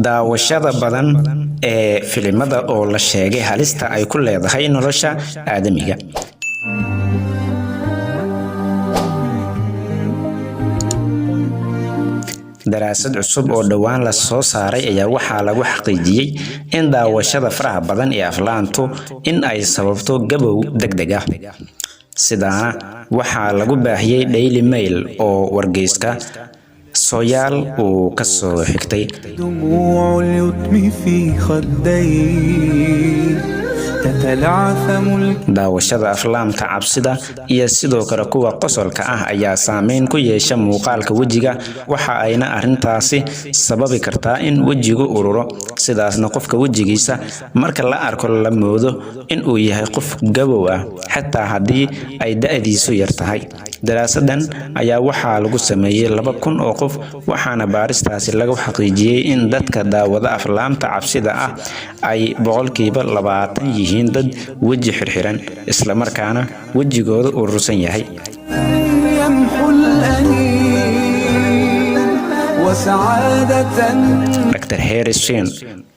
daawashada badan ee filimada oo la sheegay halista ay ku leedahay nolosha aadamiga. daraasad cusub oo dhawaan la soo saaray ayaa waxaa lagu xaqiijiyay in daawashada faraha badan ee aflaantu in ay sababto gabow degdeg ah. sidaana waxaa lagu baahiyay Daily Mail oo wargeyska Sooyaal uu ka soo xigtay. daawashada aflaamta cabsida iyo sidoo kale kuwa qosolka ah ayaa saameyn ku yeesha muuqaalka wajiga, waxa ayna arintaasi sababi kartaa in wajigu ururo, sidaasna qofka wajigiisa marka la arko la moodo in uu yahay qof gabow ah xitaa haddii ay da'diisu yar tahay. daraasadan ayaa waxaa lagu sameeyay 2,000 oo qof, waxaana baaristaasi lagu xaqiijiyay in dadka daawada aflaamta cabsida ah ay 20% yihiin dad waji xirxiran isla markaana wajigooda urursan yahay. Dr. Harrison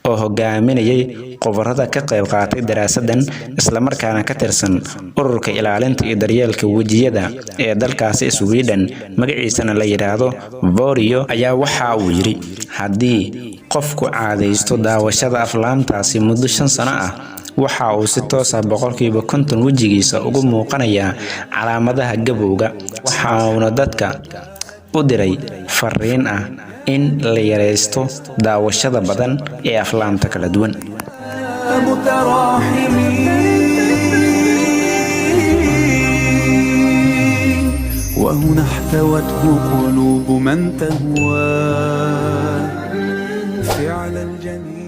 oo hogaaminayay qobarada ka qayb qaatay daraasadan isla markaana ka tirsan ururka ilaalinta iyo daryeelka wajiyada ee dalkaasi Sweden, magaciisana la yiraahdo Vorio, ayaa waxa uu yiri haddii qofku caadeysto daawashada aflaamtaasi muddo 5 sano ah, waxa uu si toos ah 50% wajigiisa ugu muuqanayaa calaamadaha gabowga. waxa uu dadka u diray fariin ah in la yareysto daawashada badan ee aflaamta kala duwan. وهنا احتوته قلوب من تهوى فعل الجميل.